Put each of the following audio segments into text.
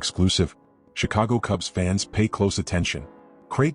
Exclusive. Chicago Cubs fans, pay close attention.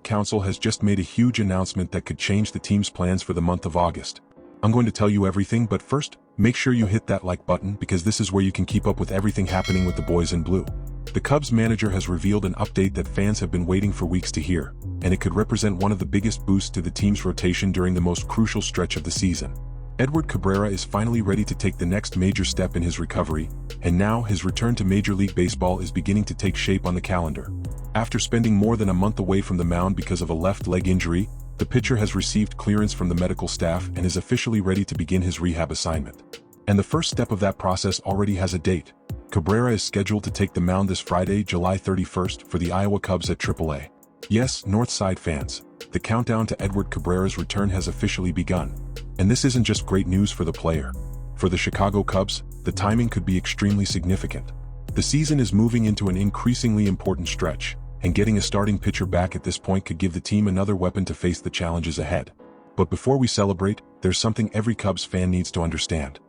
Counsell has just made a huge announcement that could change the team's plans for the month of August. I'm going to tell you everything, but first, make sure you hit that like button because this is where you can keep up with everything happening with the boys in blue. The Cubs manager has revealed an update that fans have been waiting for weeks to hear, and it could represent one of the biggest boosts to the team's rotation during the most crucial stretch of the season. Edward Cabrera is finally ready to take the next major step in his recovery, and now his return to Major League Baseball is beginning to take shape on the calendar. After spending more than a month away from the mound because of a left leg injury, the pitcher has received clearance from the medical staff and is officially ready to begin his rehab assignment. And the first step of that process already has a date. Cabrera is scheduled to take the mound this Friday, July 31st, for the Iowa Cubs at AAA. Yes, Northside fans, the countdown to Edward Cabrera's return has officially begun. And this isn't just great news for the player. For the Chicago Cubs, the timing could be extremely significant. The season is moving into an increasingly important stretch, and getting a starting pitcher back at this point could give the team another weapon to face the challenges ahead. But before we celebrate, there's something every Cubs fan needs to understand.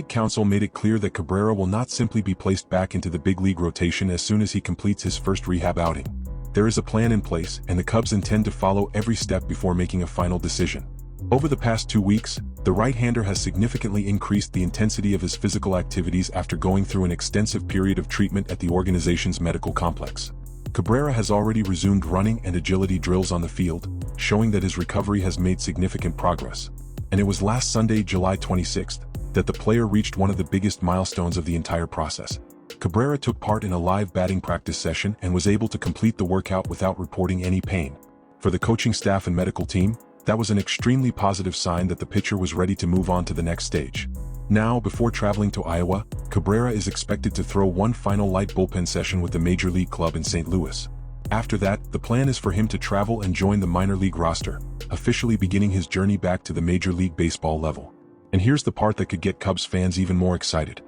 Counsell made it clear that Cabrera will not simply be placed back into the big league rotation as soon as he completes his first rehab outing. There is a plan in place, and the Cubs intend to follow every step before making a final decision. Over the past 2 weeks, the right-hander has significantly increased the intensity of his physical activities after going through an extensive period of treatment at the organization's medical complex. Cabrera has already resumed running and agility drills on the field, showing that his recovery has made significant progress. And it was last Sunday, July 26th, that the player reached one of the biggest milestones of the entire process. Cabrera took part in a live batting practice session and was able to complete the workout without reporting any pain. For the coaching staff and medical team, that was an extremely positive sign that the pitcher was ready to move on to the next stage. Now, before traveling to Iowa, Cabrera is expected to throw one final light bullpen session with the Major League club in St. Louis. After that, the plan is for him to travel and join the minor league roster, officially beginning his journey back to the Major League Baseball level. And here's the part that could get Cubs fans even more excited.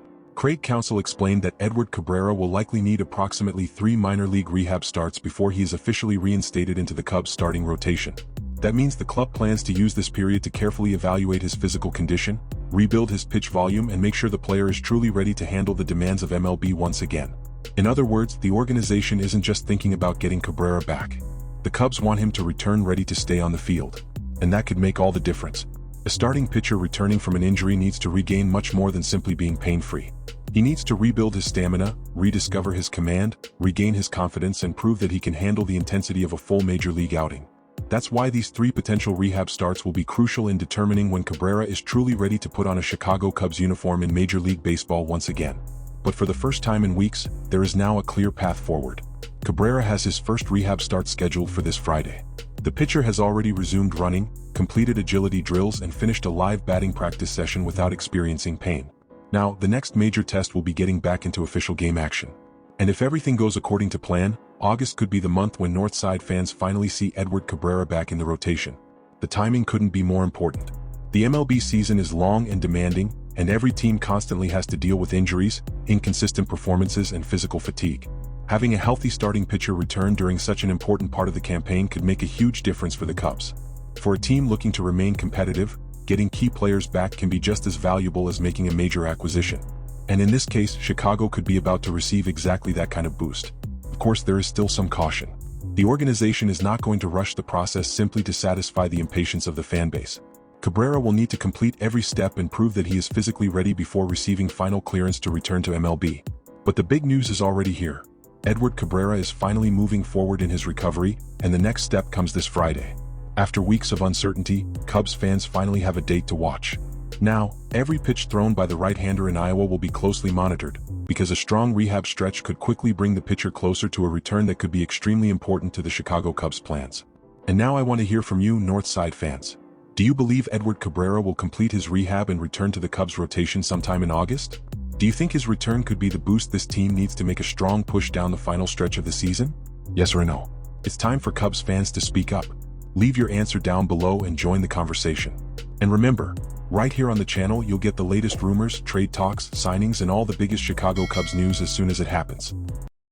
Counsell explained that Edward Cabrera will likely need approximately 3 minor league rehab starts before he is officially reinstated into the Cubs' starting rotation. That means the club plans to use this period to carefully evaluate his physical condition, rebuild his pitch volume, and make sure the player is truly ready to handle the demands of MLB once again. In other words, the organization isn't just thinking about getting Cabrera back. The Cubs want him to return ready to stay on the field. And that could make all the difference. A starting pitcher returning from an injury needs to regain much more than simply being pain-free. He needs to rebuild his stamina, rediscover his command, regain his confidence, and prove that he can handle the intensity of a full major league outing. That's why these 3 potential rehab starts will be crucial in determining when Cabrera is truly ready to put on a Chicago Cubs uniform in Major League Baseball once again. But for the first time in weeks, there is now a clear path forward. Cabrera has his first rehab start scheduled for this Friday. The pitcher has already resumed running, completed agility drills, and finished a live batting practice session without experiencing pain. Now, the next major test will be getting back into official game action. And if everything goes according to plan, August could be the month when Northside fans finally see Edward Cabrera back in the rotation. The timing couldn't be more important. The MLB season is long and demanding, and every team constantly has to deal with injuries, inconsistent performances, and physical fatigue. Having a healthy starting pitcher return during such an important part of the campaign could make a huge difference for the Cubs. For a team looking to remain competitive, getting key players back can be just as valuable as making a major acquisition. And in this case, Chicago could be about to receive exactly that kind of boost. Of course, there is still some caution. The organization is not going to rush the process simply to satisfy the impatience of the fan base. Cabrera will need to complete every step and prove that he is physically ready before receiving final clearance to return to MLB. But the big news is already here. Edward Cabrera is finally moving forward in his recovery, and the next step comes this Friday. After weeks of uncertainty, Cubs fans finally have a date to watch. Now, every pitch thrown by the right-hander in Iowa will be closely monitored, because a strong rehab stretch could quickly bring the pitcher closer to a return that could be extremely important to the Chicago Cubs' plans. And now I want to hear from you, Northside fans. Do you believe Edward Cabrera will complete his rehab and return to the Cubs' rotation sometime in August? Do you think his return could be the boost this team needs to make a strong push down the final stretch of the season? Yes or no? It's time for Cubs fans to speak up. Leave your answer down below and join the conversation. And remember, right here on the channel you'll get the latest rumors, trade talks, signings, and all the biggest Chicago Cubs news as soon as it happens.